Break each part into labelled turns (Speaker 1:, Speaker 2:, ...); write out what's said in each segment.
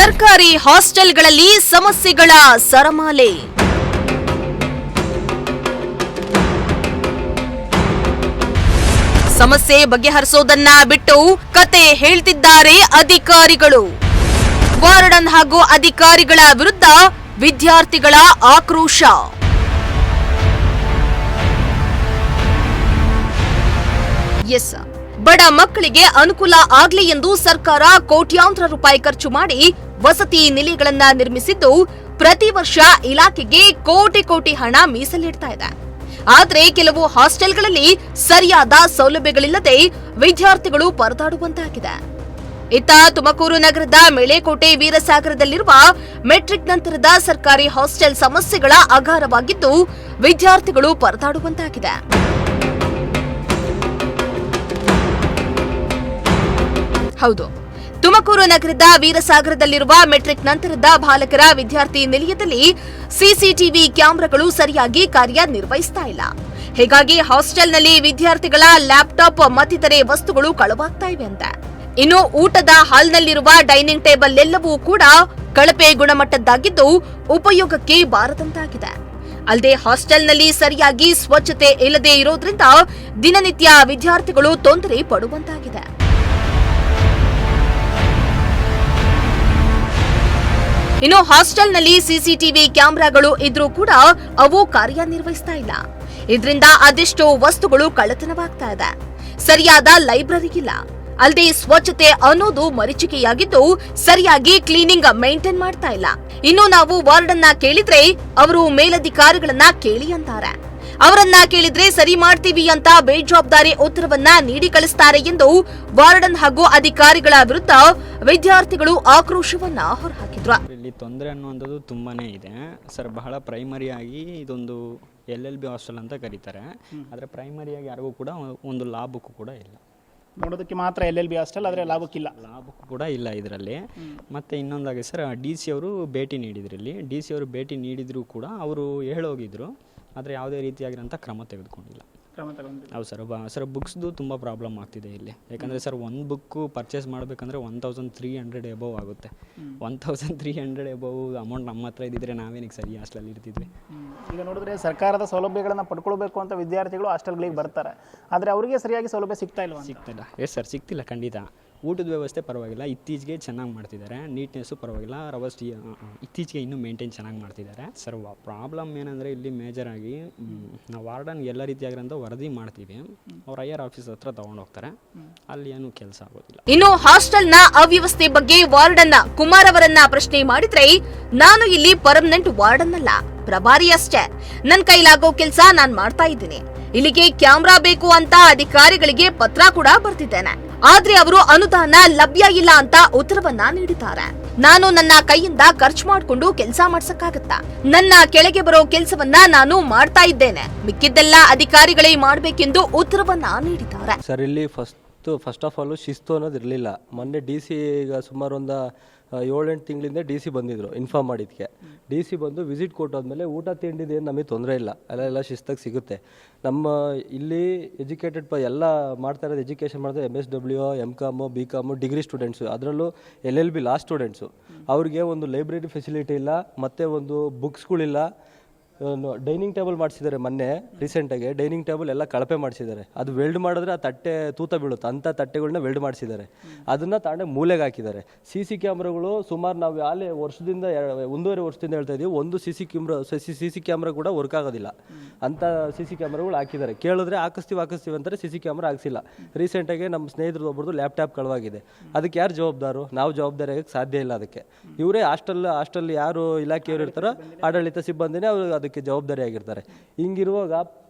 Speaker 1: ಸರ್ಕಾರಿ ಹಾಸ್ಟೆಲ್ಗಳಲ್ಲಿ ಸಮಸ್ಯೆಗಳ ಸರಮಾಲೆ. ಸಮಸ್ಯೆ ಬಗೆಹರಿಸೋದನ್ನ ಬಿಟ್ಟು ಕತೆ ಹೇಳ್ತಿದ್ದಾರೆ ಅಧಿಕಾರಿಗಳು. ವಾರ್ಡನ್ ಹಾಗೂ ಅಧಿಕಾರಿಗಳ ವಿರುದ್ಧ ವಿದ್ಯಾರ್ಥಿಗಳ ಆಕ್ರೋಶ. ಎಸ್, ಬಡ ಮಕ್ಕಳಿಗೆ ಅನುಕೂಲ ಆಗ್ಲಿ ಎಂದು ಸರ್ಕಾರ ಕೋಟ್ಯಾಂತರ ರೂಪಾಯಿ ಖರ್ಚು ಮಾಡಿ ವಸತಿ ನಿಲಯಗಳನ್ನ ನಿರ್ಮಿಸಿದ್ದು ಪ್ರತಿ ವರ್ಷ ಇಲಾಖೆಗೆ ಕೋಟಿ ಕೋಟಿ ಹಣ ಮೀಸಲಿಡ್ತಾ ಇದೆ. ಆದರೆ ಕೆಲವು ಹಾಸ್ಟೆಲ್ಗಳಲ್ಲಿ ಸರಿಯಾದ ಸೌಲಭ್ಯಗಳಿಲ್ಲದೆ ವಿದ್ಯಾರ್ಥಿಗಳು ಪರದಾಡುವಂತಾಗಿದೆ. ಇತ್ತ ತುಮಕೂರು ನಗರದ ಮೇಳೆಕೋಟೆ ವೀರಸಾಗರದಲ್ಲಿರುವ ಮೆಟ್ರಿಕ್ ನಂತರದ ಸರ್ಕಾರಿ ಹಾಸ್ಟೆಲ್ ಸಮಸ್ಯೆಗಳ ಅಗಾರವಾಗಿದ್ದು ವಿದ್ಯಾರ್ಥಿಗಳು ಪರದಾಡುವಂತಾಗಿದೆ. ಹೌದು, ತುಮಕೂರು ನಗರದ ವೀರಸಾಗರದಲ್ಲಿರುವ ಮೆಟ್ರಿಕ್ ನಂತರದ ಬಾಲಕರ ವಿದ್ಯಾರ್ಥಿ ನಿಲಯದಲ್ಲಿ ಸಿಸಿಟಿವಿ ಕ್ಯಾಮೆರಾಗಳು ಸರಿಯಾಗಿ ಕಾರ್ಯನಿರ್ವಹಿಸ್ತಾ ಇಲ್ಲ. ಹೀಗಾಗಿ ಹಾಸ್ಟೆಲ್ನಲ್ಲಿ ವಿದ್ಯಾರ್ಥಿಗಳ ಲ್ಯಾಪ್ಟಾಪ್ ಮತ್ತಿತರೆ ವಸ್ತುಗಳು ಕಳವಾಗ್ತಾ ಇವೆ ಅಂತ. ಇನ್ನು ಊಟದ ಹಾಲ್ನಲ್ಲಿರುವ ಡೈನಿಂಗ್ ಟೇಬಲ್ ಎಲ್ಲವೂ ಕೂಡ ಕಳಪೆ ಗುಣಮಟ್ಟದ್ದಾಗಿದ್ದು ಉಪಯೋಗಕ್ಕೆ ಬಾರದಂತಾಗಿದೆ. ಅಲ್ಲದೆ ಹಾಸ್ಟೆಲ್ನಲ್ಲಿ ಸರಿಯಾಗಿ ಸ್ವಚ್ಛತೆ ಇಲ್ಲದೆ ಇರೋದ್ರಿಂದ ದಿನನಿತ್ಯ ವಿದ್ಯಾರ್ಥಿಗಳು ತೊಂದರೆ ಪಡುವಂತಾಗಿದೆ. ಇನ್ನು ಹಾಸ್ಟೆಲ್ನಲ್ಲಿ ಸಿಸಿಟಿವಿ ಕ್ಯಾಮೆರಾಗಳು ಇದ್ರೂ ಕೂಡ ಅವು ಕಾರ್ಯನಿರ್ವಹಿಸ್ತಾ ಇಲ್ಲ. ಇದರಿಂದ ಅದೆಷ್ಟೋ ವಸ್ತುಗಳು ಕಳ್ಳತನವಾಗ್ತಾ ಇದೆ. ಸರಿಯಾದ ಲೈಬ್ರರಿ ಇಲ್ಲ. ಅಲ್ಲದೆ ಸ್ವಚ್ಛತೆ ಅನ್ನೋದು ಮರೀಚಿಕೆಯಾಗಿದ್ದು ಸರಿಯಾಗಿ ಕ್ಲೀನಿಂಗ್ ಮೇಂಟೈನ್ ಮಾಡ್ತಾ ಇಲ್ಲ. ಇನ್ನು ನಾವು ವಾರ್ಡನ್ನ ಕೇಳಿದ್ರೆ ಅವರು ಮೇಲಧಿಕಾರಿಗಳನ್ನ ಕೇಳಿ ಅಂತಾರೆ. ಅವರನ್ನ ಕೇಳಿದ್ರೆ ಸರಿ ಮಾಡ್ತೀವಿ ಅಂತ ಬೇಜವಾಬ್ದಾರಿ ಉತ್ತರವನ್ನ ನೀಡಿ ಕಳಿಸ್ತಾರೆ ಎಂದು ವಾರ್ಡನ್ ಹಾಗೂ ಅಧಿಕಾರಿಗಳ ವಿರುದ್ಧ ವಿದ್ಯಾರ್ಥಿಗಳು ಆಕ್ರೋಶವನ್ನ ಹೊರಹಾಕಿದ್ರು.
Speaker 2: ಇಲ್ಲಿ ತೊಂದರೆ ಅನ್ನುವಂಥದ್ದು ತುಂಬಾನೇ ಇದೆ ಸರ್. ಬಹಳ ಪ್ರೈಮರಿ ಆಗಿ ಇದೊಂದು LLB ಹಾಸ್ಟೆಲ್ ಅಂತ ಕರೀತಾರೆ. ಆದರೆ ಪ್ರೈಮರಿಯಾಗಿ ಯಾರಿಗೂ ಕೂಡ ಒಂದು ಲಾ ಬುಕ್ ಕೂಡ ಇಲ್ಲ.
Speaker 3: ನೋಡೋದಕ್ಕೆ ಮಾತ್ರ LLB ಹಾಸ್ಟೆಲ್, ಆದರೆ ಲಾ ಬುಕ್
Speaker 2: ಕೂಡ ಇಲ್ಲ ಇದರಲ್ಲಿ. ಮತ್ತು ಇನ್ನೊಂದಾಗಿ ಸರ್, DC ಅವರು ಭೇಟಿ ನೀಡಿದ್ರು. ಇಲ್ಲಿ DC ಅವರು ಭೇಟಿ ನೀಡಿದ್ರು ಕೂಡ ಅವರು ಹೇಳೋಗಿದ್ರು, ಆದರೆ ಯಾವುದೇ ರೀತಿಯಾಗಿರೋಂಥ ಕ್ರಮ ತೆಗೆದುಕೊಂಡಿಲ್ಲ. ಹೌದು ಸರ್, ಬುಕ್ಸ್ದು ತುಂಬ ಪ್ರಾಬ್ಲಮ್ ಆಗ್ತಿದೆ ಇಲ್ಲಿ. ಯಾಕಂದರೆ ಸರ್, ಒಂದು ಬುಕ್ಕು ಪರ್ಚೇಸ್ ಮಾಡಬೇಕಂದ್ರೆ 1300 ಎಬೋವ್ ಆಗುತ್ತೆ. 1300 ಎಬೋವ್ ಅಮೌಂಟ್ ನಮ್ಮ ಹತ್ರ ಇದ್ದಿದ್ರೆ ನಾವೇನಿಗೆ ಸರಿ ಹಾಸ್ಟೆಲಲ್ಲಿ ಇರ್ತಿದ್ವಿ.
Speaker 3: ಈಗ ನೋಡಿದ್ರೆ ಸರ್ಕಾರದ ಸೌಲಭ್ಯಗಳನ್ನು ಪಡ್ಕೊಳ್ಬೇಕು ಅಂತ ವಿದ್ಯಾರ್ಥಿಗಳು ಹಾಸ್ಟೆಲ್ಗಳಿಗೆ ಬರ್ತಾರೆ, ಆದರೆ ಅವರಿಗೆ ಸರಿಯಾಗಿ ಸೌಲಭ್ಯ ಸಿಗ್ತಿಲ್ಲ.
Speaker 2: ಎಸ್ ಸರ್, ಸಿಗ್ತಿಲ್ಲ ಖಂಡಿತ. ಊಟದ ವ್ಯವಸ್ಥೆ ಪರವಾಗಿಲ್ಲ, ಇತ್ತೀಚೆಗೆ ಚೆನ್ನಾಗಿ ಮಾಡ್ತಿದ್ದಾರೆ. ನೀಟ್ನೆಸ್ಸು ಪರವಾಗಿಲ್ಲ, ಇತ್ತೀಚೆಗೆ ಇನ್ನೂ ಮೇಂಟೈನ್ ಚೆನ್ನಾಗಿ ಮಾಡ್ತಿದ್ದಾರೆ ಸರ್. ಪ್ರಾಬ್ಲಮ್ ಏನಂದರೆ ಇಲ್ಲಿ ಮೇಜರಾಗಿ ನಾವು ವಾರ್ಡನ್ ಎಲ್ಲ ರೀತಿಯಾಗಿರೋಂಥ ವರದಿ ಮಾಡ್ತೀವಿ. ಅವ್ರ ಹೈಯರ್ ಆಫೀಸ್ ಹತ್ರ ತಗೊಂಡು ಹೋಗ್ತಾರೆ, ಅಲ್ಲಿ ಏನು ಕೆಲಸ ಆಗೋದಿಲ್ಲ.
Speaker 1: ಇನ್ನು ಹಾಸ್ಟೆಲ್ನ ಅವ್ಯವಸ್ಥೆ ಬಗ್ಗೆ ವಾರ್ಡನ್ ಕುಮಾರ್ ಅವರನ್ನ ಪ್ರಶ್ನೆ ಮಾಡಿದ್ರೆ, ನಾನು ಇಲ್ಲಿ ಪರ್ಮನೆಂಟ್ ವಾರ್ಡನ್ ಅಲ್ಲ, ಪ್ರಭಾರಿ ಅಷ್ಟೇ. ನನ್ನ ಕೈಲಾಗೋ ಕೆಲಸ ನಾನ್ ಮಾಡ್ತಾ ಇದ್ದೀನಿ. ಇಲ್ಲಿಗೆ ಕ್ಯಾಮ್ರಾ ಬೇಕು ಅಂತ ಅಧಿಕಾರಿಗಳಿಗೆ ಪತ್ರ ಕೂಡ ಬರ್ತಿದ್ದೇನೆ, ಆದ್ರೆ ಅವರು ಅನುದಾನ ಲಭ್ಯ ಇಲ್ಲ ಅಂತ ಉತ್ತರವನ್ನ ನೀಡಿದ್ದಾರೆ. ನಾನು ನನ್ನ ಕೈಯಿಂದ ಖರ್ಚು ಮಾಡಿಕೊಂಡು ಕೆಲಸ ಮಾಡ್ಸಕ್ಕಾಗತ್ತಾ? ನನ್ನ ಕೆಳಗೆ ಬರೋ ಕೆಲಸವನ್ನ ನಾನು ಮಾಡ್ತಾ ಇದ್ದೇನೆ, ಮಿಕ್ಕಿದ್ದೆಲ್ಲ ಅಧಿಕಾರಿಗಳೇ ಮಾಡ್ಬೇಕೆಂದು ಉತ್ತರವನ್ನ ನೀಡಿದ್ದಾರೆ.
Speaker 4: ಸರ್, ಇಲ್ಲಿ ಫಸ್ಟ್ ಆಫ್ ಆಲ್ ಶಿಸ್ತು ಅನ್ನೋದು ಇರಲಿಲ್ಲ. ಮೊನ್ನೆ DC ಈಗ ಸುಮಾರು ಒಂದು 7-8 ತಿಂಗಳಿಂದ DC ಬಂದಿದ್ರು ಇನ್ಫಾರ್ಮ್ ಮಾಡಿದ್ದಕ್ಕೆ. DC ಬಂದು ವಿಸಿಟ್ ಕೊಟ್ಟೋದ್ಮೇಲೆ ಊಟ ತಿಂಡಿದೇನು ನಮಗೆ ತೊಂದರೆ ಇಲ್ಲ, ಎಲ್ಲ ಶಿಸ್ತಾಗಿ ಸಿಗುತ್ತೆ. ನಮ್ಮ ಇಲ್ಲಿ ಎಜುಕೇಟೆಡ್ ಎಲ್ಲ ಮಾಡ್ತಾ ಇರೋದು ಎಜುಕೇಷನ್ ಮಾಡಿದ್ರೆ MSW, MCom, BCom degree students, ಅದರಲ್ಲೂ LLB ಲಾ ಸ್ಟೂಡೆಂಟ್ಸು. ಅವ್ರಿಗೆ ಒಂದು ಲೈಬ್ರರಿ ಫೆಸಿಲಿಟಿ ಇಲ್ಲ, ಮತ್ತು ಒಂದು ಬುಕ್ಸ್ಗಳಿಲ್ಲ. ಡೈನಿಂಗ್ ಟೇಬಲ್ ಮಾಡಿಸಿದ್ದಾರೆ ಮೊನ್ನೆ ರೀಸೆಂಟಾಗಿ. ಡೈನಿಂಗ್ ಟೇಬಲ್ ಎಲ್ಲ ಕಳಪೆ ಮಾಡಿಸಿದ್ದಾರೆ. ಅದು ವೆಲ್ಡ್ ಮಾಡಿದ್ರೆ ಆ ತಟ್ಟೆ ತೂತ ಬೀಳುತ್ತೆ, ಅಂಥ ತಟ್ಟೆಗಳನ್ನ ವೆಲ್ಡ್ ಮಾಡಿಸಿದ್ದಾರೆ. ಅದನ್ನು ತಾಂಡೆ ಮೂಲೆಗೆ ಹಾಕಿದ್ದಾರೆ. CC ಕ್ಯಾಮ್ರಾಗಳು ಸುಮಾರು ನಾವು ಯಾಲೇ ವರ್ಷದಿಂದ 1.5 ವರ್ಷದಿಂದ ಹೇಳ್ತಾ ಇದ್ದೀವಿ, ಒಂದು CC ಕ್ಯಾಮ್ರಾ ಕೂಡ ವರ್ಕ್ ಆಗೋದಿಲ್ಲ. ಅಂಥ CC ಕ್ಯಾಮ್ರಾಗಳು ಹಾಕಿದ್ದಾರೆ. ಕೇಳಿದ್ರೆ ಹಾಕಿಸ್ತೀವಿ ಅಂತಾರೆ, CC ಕ್ಯಾಮ್ರಾ ಹಾಕ್ಸಿಲ್ಲ. ರೀಸೆಂಟಾಗಿ ನಮ್ಮ ಸ್ನೇಹಿತರು ಒಬ್ಬರದು ಲ್ಯಾಪ್ಟಾಪ್ ಕಳವಾಗಿದೆ. ಅದಕ್ಕೆ ಯಾರು ಜವಾಬ್ದಾರು? ನಾವು ಜವಾಬ್ದಾರಿ ಆಗಕ್ಕೆ ಸಾಧ್ಯ ಇಲ್ಲ. ಅದಕ್ಕೆ ಇವರೇ ಹಾಸ್ಟೆಲ್ ಯಾರು ಇಲಾಖೆಯವರು ಇರ್ತಾರೋ ಆಡಳಿತ ಸಿಬ್ಬಂದಿನೇ ಅವರು ಅದಕ್ಕೆ ಜವಾಬ್ದಾರಿ ಆಗಿರ್ತಾರೆ. ಹಿಂಗಿರುವಾಗ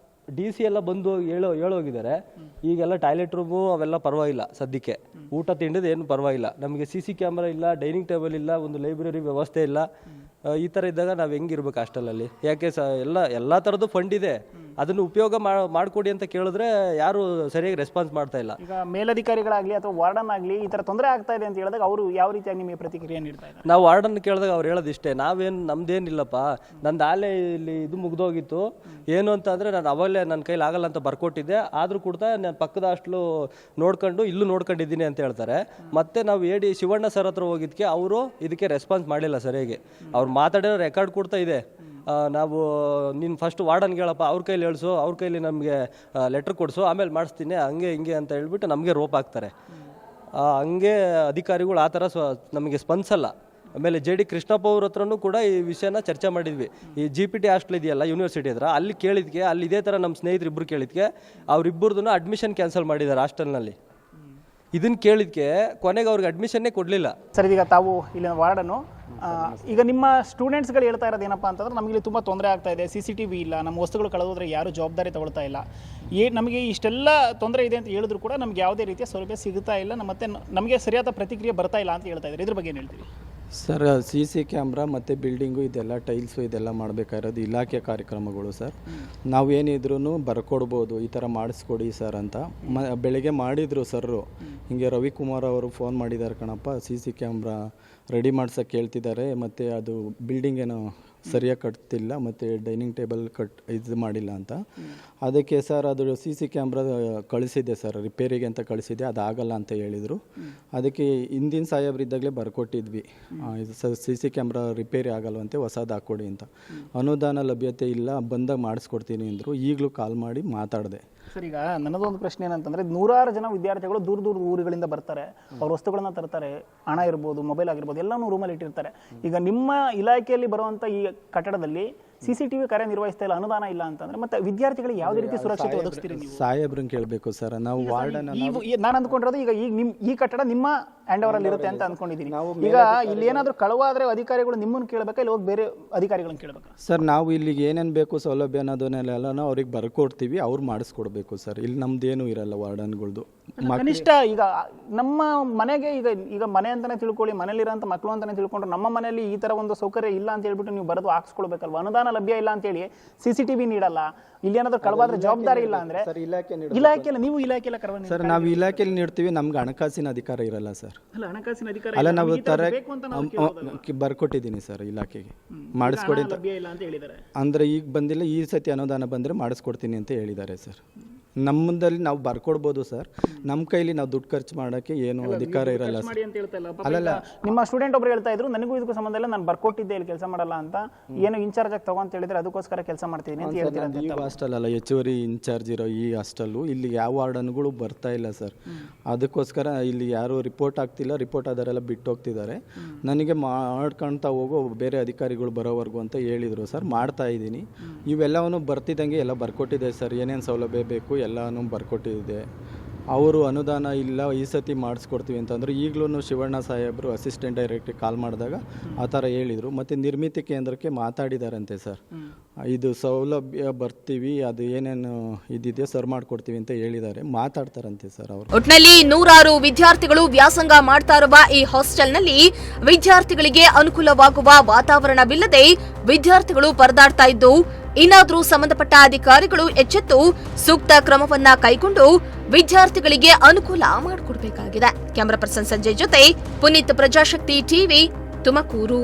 Speaker 4: DC ಎಲ್ಲ ಬಂದು ಹೇಳೋಗಿದ್ದಾರೆ. ಈಗೆಲ್ಲ ಟಾಯ್ಲೆಟ್ ರೂಮು ಅವೆಲ್ಲ ಪರವಾಗಿಲ್ಲ ಸದ್ಯಕ್ಕೆ. ಊಟ ತಿಂಡಿದ ಏನು ಪರವಾಗಿಲ್ಲ. ನಮಗೆ CC ಕ್ಯಾಮ್ರಾ ಇಲ್ಲ, ಡೈನಿಂಗ್ ಟೇಬಲ್ ಇಲ್ಲ, ಒಂದು ಲೈಬ್ರರಿ ವ್ಯವಸ್ಥೆ ಇಲ್ಲ. ಈ ಥರ ಇದ್ದಾಗ ನಾವು ಹೆಂಗಿರ್ಬೇಕು ಹಾಸ್ಟೆಲಲ್ಲಿ? ಯಾಕೆ ಎಲ್ಲ ಥರದ್ದು ಫಂಡ್ ಇದೆ, ಅದನ್ನು ಉಪಯೋಗ ಮಾಡಿಕೊಡಿ ಅಂತ ಕೇಳಿದ್ರೆ ಯಾರು ಸರಿಯಾಗಿ ರೆಸ್ಪಾನ್ಸ್ ಮಾಡ್ತಾ ಇಲ್ಲ.
Speaker 3: ಈಗ ಮೇಲಧಿಕಾರಿಗಳಾಗಲಿ ಅಥವಾ ವಾರ್ಡನ್ ಆಗಲಿ ಈ ಥರ ತೊಂದರೆ ಆಗ್ತಾ ಇದೆ ಅಂತ ಹೇಳಿದಾಗ ಅವರು ಯಾವ ರೀತಿಯಾಗಿ ನಿಮಗೆ ಪ್ರತಿಕ್ರಿಯೆ ನೀಡ್ತಾ ಇದ್ದಾರೆ?
Speaker 4: ನಾವು ವಾರ್ಡನ್ ಕೇಳಿದಾಗ ಅವ್ರು ಹೇಳೋದು ಇಷ್ಟೇ, ನಮ್ದೇನಿಲ್ಲಪ್ಪ, ನಂದು ಆಲೆ ಇಲ್ಲಿ ಇದು ಮುಗ್ದೋಗಿತ್ತು, ಏನು ಅಂತ ಅಂದರೆ ನಾನು ಅವಾಗಲೇ ನನ್ನ ಕೈಲಿ ಆಗಲ್ಲ ಅಂತ ಬರ್ಕೊಟ್ಟಿದ್ದೆ, ಆದರೂ ಕೂಡ ನಾನು ಪಕ್ಕದ ಹಾಸ್ಟ್ಲು ನೋಡ್ಕೊಂಡು ಇಲ್ಲೂ ನೋಡ್ಕೊಂಡಿದ್ದೀನಿ ಅಂತ ಹೇಳ್ತಾರೆ. ಮತ್ತೆ ನಾವು ಶಿವಣ್ಣ ಸರ್ ಹತ್ರ ಹೋಗಿದ್ದಕ್ಕೆ ಅವರು ಇದಕ್ಕೆ ರೆಸ್ಪಾನ್ಸ್ ಮಾಡಿಲ್ಲ ಸರಿಯಾಗಿ. ಅವ್ರು ಮಾತಾಡಿರೋ ರೆಕಾರ್ಡ್ ಕೊಡ್ತಾ ಇದೆ, ನಾವು ನೀನು ಫಸ್ಟ್ ವಾರ್ಡನ್ಗೆ ಹೇಳಪ್ಪ, ಅವ್ರ ಕೈಲಿ ಹೇಳ್ಸು, ಅವ್ರ ಕೈಲಿ ನಮಗೆ ಲೆಟ್ರ್ ಕೊಡಿಸು, ಆಮೇಲೆ ಮಾಡಿಸ್ತೀನಿ, ಹಂಗೆ ಹಿಂಗೆ ಅಂತ ಹೇಳ್ಬಿಟ್ಟು ನಮಗೆ ರೋಪ್ ಹಾಕ್ತಾರೆ. ಹಂಗೆ ಅಧಿಕಾರಿಗಳು ಆ ಥರ ನಮಗೆ ಸ್ಪಂದಿಸಲ್ಲ. ಆಮೇಲೆ JD ಕೃಷ್ಣಪ್ಪ ಅವ್ರ ಹತ್ರನೂ ಕೂಡ ಈ ವಿಷಯನ ಚರ್ಚೆ ಮಾಡಿದ್ವಿ. ಈ GPT ಹಾಸ್ಟೆಲ್ ಇದೆಯಲ್ಲ ಯೂನಿವರ್ಸಿಟಿ ಹತ್ರ, ಅಲ್ಲಿ ಕೇಳಿದ್ಕೆ, ಅಲ್ಲಿ ಇದೇ ಥರ ನಮ್ಮ ಸ್ನೇಹಿತರಿಬ್ಬರು ಕೇಳಿದ್ಕೆ ಅವ್ರಿಬ್ಬರದೂ ಅಡ್ಮಿಷನ್ ಕ್ಯಾನ್ಸಲ್ ಮಾಡಿದ್ದಾರೆ ಹಾಸ್ಟೆಲ್ನಲ್ಲಿ. ಇದನ್ನು ಕೇಳಿದ್ಕೆ ಕೊನೆಗೆ ಅವ್ರಿಗೆ ಅಡ್ಮಿಷನ್ನೇ ಕೊಡಲಿಲ್ಲ.
Speaker 3: ಸರ್, ಈಗ ತಾವು ಇಲ್ಲಿನ ವಾರ್ಡನು, ಈಗ ನಿಮ್ಮ ಸ್ಟೂಡೆಂಟ್ಸ್ಗಳು ಹೇಳ್ತಾ ಇರೋದು ಏನಪ್ಪ ಅಂತಂದ್ರೆ, ನಮಗೆ ಇಲ್ಲಿ ತುಂಬ ತೊಂದರೆ ಆಗ್ತಾ ಇದೆ, CCTV ಇಲ್ಲ, ನಮ್ಮ ವಸ್ತುಗಳು ಕಳೆದೋದ್ರೆ ಯಾರು ಜವಾಬ್ದಾರಿ ತಗೊಳ್ತಾ ಇಲ್ಲ, ನಮಗೆ ಇಷ್ಟೆಲ್ಲ ತೊಂದರೆ ಇದೆ ಅಂತ ಹೇಳಿದ್ರು ಕೂಡ ನಮ್ಗೆ ಯಾವುದೇ ರೀತಿಯ ಸೌಲಭ್ಯ ಸಿಗ್ತಾ ಇಲ್ಲ, ಮತ್ತೆ ನಮಗೆ ಸರಿಯಾದ ಪ್ರತಿಕ್ರಿಯೆ ಬರ್ತಾ ಇಲ್ಲ ಅಂತ ಹೇಳ್ತಾ ಇದ್ದಾರೆ. ಇದ್ರ ಬಗ್ಗೆ ಏನು ಹೇಳ್ತೀವಿ?
Speaker 5: ಸರ್, CC ಕ್ಯಾಮ್ರಾ ಮತ್ತು ಬಿಲ್ಡಿಂಗು ಇದೆಲ್ಲ ಟೈಲ್ಸು ಇದೆಲ್ಲ ಮಾಡಬೇಕಾಗಿರೋದು ಇಲಾಖೆ ಕಾರ್ಯಕ್ರಮಗಳು ಸರ್. ನಾವೇನಿದ್ರೂ ಬರ್ಕೊಡ್ಬೋದು, ಈ ಥರ ಮಾಡಿಸ್ಕೊಡಿ ಸರ್ ಅಂತ. ಬೆಳಗ್ಗೆ ಮಾಡಿದರು ಸರ್ರು, ಹಿಂಗೆ ರವಿಕುಮಾರ್ ಅವರು ಫೋನ್ ಮಾಡಿದ್ದಾರೆ ಕಣಪ್ಪ, CC ಕ್ಯಾಮ್ರಾ ರೆಡಿ ಮಾಡ್ಸೋಕ್ಕೆ ಹೇಳ್ತಿದ್ದಾರೆ, ಮತ್ತು ಅದು ಬಿಲ್ಡಿಂಗ್ ಏನೋ ಸರಿಯಾಗಿ ಕಟ್ತಿಲ್ಲ, ಮತ್ತು ಡೈನಿಂಗ್ ಟೇಬಲ್ ಇದು ಮಾಡಿಲ್ಲ ಅಂತ. ಅದಕ್ಕೆ ಸರ್ ಅದು CC ಕ್ಯಾಮ್ರಾ ಕಳಿಸಿದ್ದೆ ಸರ್, ರಿಪೇರಿಗೆ ಅಂತ ಕಳಿಸಿದ್ದೆ, ಅದಾಗಲ್ಲ ಅಂತ ಹೇಳಿದರು. ಅದಕ್ಕೆ ಹಿಂದಿನ ಸಾಹೇಬ್ರಿದ್ದಾಗಲೇ ಬರ್ಕೊಟ್ಟಿದ್ವಿ, ಇದು CC ಕ್ಯಾಮ್ರಾ ರಿಪೇರಿ ಆಗಲ್ವಂತೆ, ಹೊಸದು ಹಾಕ್ಕೊಡಿ ಅಂತ. ಅನುದಾನ ಲಭ್ಯತೆ ಇಲ್ಲ, ಬಂದಾಗ ಮಾಡಿಸ್ಕೊಡ್ತೀನಿ ಅಂದರು. ಈಗಲೂ ಕಾಲ್ ಮಾಡಿ ಮಾತಾಡಿದೆ.
Speaker 3: ಸರ್, ಈಗ ನನ್ನದೊಂದು ಪ್ರಶ್ನೆ ಏನಂತಂದರೆ, ನೂರಾರು ಜನ ವಿದ್ಯಾರ್ಥಿಗಳು ದೂರ ದೂರ ಊರುಗಳಿಂದ ಬರ್ತಾರೆ, ಅವ್ರ ವಸ್ತುಗಳನ್ನ ತರ್ತಾರೆ, ಹಣ ಇರ್ಬೋದು, ಮೊಬೈಲ್ ಆಗಿರ್ಬೋದು, ಎಲ್ಲನೂ ರೂಮಲ್ಲಿ ಇಟ್ಟಿರ್ತಾರೆ. ಈಗ ನಿಮ್ಮ ಇಲಾಖೆಯಲ್ಲಿ ಬರುವಂಥ ಈ ಕಟ್ಟಡದಲ್ಲಿ CCTV ಕಾರ್ಯನಿರ್ವಹಿಸ್ತಾ ಇಲ್ಲ, ಅನುದಾನ ಇಲ್ಲ ಅಂತಂದ್ರೆ ಮತ್ತೆ ವಿದ್ಯಾರ್ಥಿಗಳಿಗೆ ಯಾವುದೇ ರೀತಿ ಸುರಕ್ಷತೆ ಒದಗಿಸ್ತೀರಿ ನೀವು?
Speaker 5: ಸಾಹೇಬ್ರನ್ನ ಕೇಳಬೇಕು ಸರ್. ನಾವು ವಾರ್ಡನ್
Speaker 3: ನಾನು ಅಂದ್ಕೊಂಡಿರೋದು ಈಗ ಈ ಕಟ್ಟಡ ನಿಮ್ಮ ಹ್ಯಾಂಡ್ ಓವರ್ ಅಲ್ಲಿ ಇರುತ್ತೆ ಅಂತ ಅಂದ್ಕೊಂಡಿದ್ದೀನಿ. ಈಗ ಇಲ್ಲಿ ಏನಾದರೂ ಕಳವಾದ್ರೆ ಅಧಿಕಾರಿಗಳು ನಿಮ್ಮನ್ನು ಕೇಳಬೇಕಾ, ಇಲ್ಲಿ ಹೋಗಿ ಬೇರೆ ಅಧಿಕಾರಿಗಳನ್ನ ಕೇಳಬೇಕಾ?
Speaker 5: ಸರ್, ನಾವು ಇಲ್ಲಿಗೆ ಏನೇನು ಬೇಕು ಸೌಲಭ್ಯ ಅನ್ನೋದನ್ನೆಲ್ಲ ಅವ್ರಿಗೆ ಬರ್ಕೊಡ್ತೀವಿ, ಅವ್ರು ಮಾಡಿಸ್ಕೊಡ್ಬೇಕು ಸರ್. ಇಲ್ಲಿ ನಮ್ದೇನು ಇರಲ್ಲ ವಾರ್ಡನ್ಗಳ್ದು.
Speaker 3: ಕನಿಷ್ಠ ಈಗ ನಮ್ಮ ಮನೆಗೆ ಈಗ ಮನೆ ಅಂತಾನೆ ತಿಳ್ಕೊಳ್ಳಿ, ಮನೇಲಿರೋಂಥ ಮಕ್ಕಳು ಅಂತಾನೆ ತಿಳ್ಕೊಂಡ್ರೆ, ನಮ್ಮ ಮನೆಯಲ್ಲಿ ಈ ತರ ಒಂದು ಸೌಕರ್ಯ ಇಲ್ಲ ಅಂತ ಹೇಳ್ಬಿಟ್ಟು ನೀವು ಬರೆದು ಹಾಕ್ಸ್ಕೊಳ್ಬೇಕಲ್ವಾ? ಅನುದಾನ ಲಭ್ಯ ಇಲ್ಲ ಅಂತ ಹೇಳಿ CCTV ನೀಡಲ್ಲ, ಇಲ್ಲಿ ಏನಾದ್ರು ಕಳವಾದ್ರೆ ಜವಾಬ್ದಾರಿ ಇಲ್ಲ ಅಂದ್ರೆ ಇಲಾಖೆಲ್ಲ ನೀವು ಇಲಾಖೆಲ್ಲ ಕರವನ್ನ
Speaker 5: ಸರ್, ನಾವು ಇಲಾಖೆಯಲ್ಲಿ ನೀಡ್ತೀವಿ, ನಮ್ಗೆ ಹಣಕಾಸಿನ ಅಧಿಕಾರ ಇರಲ್ಲ ಸರ್.
Speaker 3: ಅಲ್ಲ, ಹಣಕಾಸಿನ ಅಧಿಕಾರ
Speaker 5: ಅಲ್ಲ, ನಾವು ಬರ್ಕೊಟ್ಟಿದ್ದೀನಿ ಸರ್ ಇಲಾಖೆಗೆ, ಮಾಡಿಸ್ಕೊಡಿ ಅಂತ.
Speaker 3: ಲಭ್ಯ ಇಲ್ಲ ಅಂತ ಹೇಳಿದ್ದಾರೆ
Speaker 5: ಅಂದ್ರೆ ಈಗ ಬಂದಿಲ್ಲ, ಈ ಸತಿ ಅನುದಾನ ಬಂದ್ರೆ ಮಾಡಿಸ್ಕೊಡ್ತೀನಿ ಅಂತ ಹೇಳಿದ್ದಾರೆ ಸರ್. ನಮ್ಮದಲ್ಲಿ ನಾವು ಬರ್ಕೊಡ್ಬೋದು ಸರ್, ನಮ್ಮ ಕೈಲಿ ನಾವು ದುಡ್ಡು ಖರ್ಚು ಮಾಡೋಕ್ಕೆ ಏನು ಅಧಿಕಾರ ಇರಲ್ಲ ಸರ್.
Speaker 3: ಅಲ್ಲಲ್ಲ, ನಿಮ್ಮ ಸ್ಟೂಡೆಂಟ್ ಒಬ್ರು ಹೇಳ್ತಾ ಇದ್ರು, ನನಗೂ ಇದಕ್ಕೂ ಸಂಬಂಧ ಇಲ್ಲ, ನಾನು ಬರ್ಕೊಟ್ಟಿದ್ದೆ, ಇಲ್ಲಿ ಕೆಲಸ ಮಾಡಲ್ಲ ಅಂತ, ಏನು ಇನ್ಚಾರ್ಜ್ ಆಗಿ ತಗೊಂತ ಹೇಳಿದ್ರೆ ಅದಕ್ಕೋಸ್ಕರ ಕೆಲಸ ಮಾಡ್ತೀನಿ ಅಂತ ಹೇಳ್ತೀರಾ?
Speaker 5: ಈ ಹಾಸ್ಟೆಲ್ ಅಲ್ಲ, ಹೆಚ್ಚುವರಿ ಇನ್ಚಾರ್ಜ್ ಇರೋ ಈ ಹಾಸ್ಟೆಲ್ಲು ಇಲ್ಲಿ ಯಾವ ವಾರ್ಡನ್ಗಳು ಬರ್ತಾ ಇಲ್ಲ ಸರ್. ಅದಕ್ಕೋಸ್ಕರ ಇಲ್ಲಿ ಯಾರು ರಿಪೋರ್ಟ್ ಆಗ್ತಿಲ್ಲ, ರಿಪೋರ್ಟ್ ಆದರೆಲ್ಲ ಬಿಟ್ಟು ಹೋಗ್ತಿದ್ದಾರೆ. ನನಗೆ ಮಾಡ್ಕೊಳ್ತಾ ಹೋಗೋ ಬೇರೆ ಅಧಿಕಾರಿಗಳು ಬರೋವರೆಗೂ ಅಂತ ಹೇಳಿದರು ಸರ್. ಮಾಡ್ತಾ ಇದ್ದೀನಿ, ಇವೆಲ್ಲವೂ ಬರ್ತಿದ್ದಂಗೆ ಎಲ್ಲ ಬರ್ಕೊಟ್ಟಿದೆ ಸರ್. ಏನೇನು ಸೌಲಭ್ಯ ಬೇಕು ಎಲ್ಲನೂ ಬರ್ಕೊಟ್ಟಿದೆ. ಅವರು ಅನುದಾನ ಇಲ್ಲ, ಈ ಸತಿ ಮಾಡಿಸ್ಕೊಡ್ತೀವಿ ಅಂತಂದ್ರೆ, ಈಗಲೂ ಶಿವಣ್ಣ ಸಾಹೇಬರು ಅಸಿಸ್ಟೆಂಟ್ ಡೈರೆಕ್ಟ್ರಿಗೆ ಕಾಲ್ ಮಾಡಿದಾಗ ಆ ಥರ ಹೇಳಿದರು. ಮತ್ತು ನಿರ್ಮಿತಿ ಕೇಂದ್ರಕ್ಕೆ ಮಾತಾಡಿದಾರಂತೆ ಸರ್, ಇದು ಸೌಲಭ್ಯ ಬರ್ತೀವಿ, ಅದು ಏನೇನು ಇದಿದೆ ಸರ್ ಮಾಡಿಕೊಡ್ತೀವಿ ಅಂತ ಹೇಳಿದ್ದಾರೆ, ಮಾತಾಡ್ತಾರಂತೆ ಸರ್ ಅವರು.
Speaker 1: ಒಟ್ನಲ್ಲಿ ನೂರಾರು ವಿದ್ಯಾರ್ಥಿಗಳು ವ್ಯಾಸಂಗ ಮಾಡ್ತಾ ಇರುವ ಈ ಹಾಸ್ಟೆಲ್ನಲ್ಲಿ ವಿದ್ಯಾರ್ಥಿಗಳಿಗೆ ಅನುಕೂಲವಾಗುವ ವಾತಾವರಣವಿಲ್ಲದೆ ವಿದ್ಯಾರ್ಥಿಗಳು ಪರದಾಡ್ತಾ ಇದ್ದು, ಇನ್ನಾದರೂ ಸಂಬಂಧಪಟ್ಟ ಅಧಿಕಾರಿಗಳು ಎಚ್ಚೆತ್ತು ಸೂಕ್ತ ಕ್ರಮವನ್ನ ಕೈಗೊಂಡು ವಿದ್ಯಾರ್ಥಿಗಳಿಗೆ ಅನುಕೂಲ ಮಾಡಿಕೊಡಬೇಕಾಗಿದೆ. ಕ್ಯಾಮರಾ ಪರ್ಸನ್ ಸಂಜಯ್ ಜೊತೆ ಪುನೀತ್, ಪ್ರಜಾಶಕ್ತಿ ಟಿವಿ, ತುಮಕೂರು.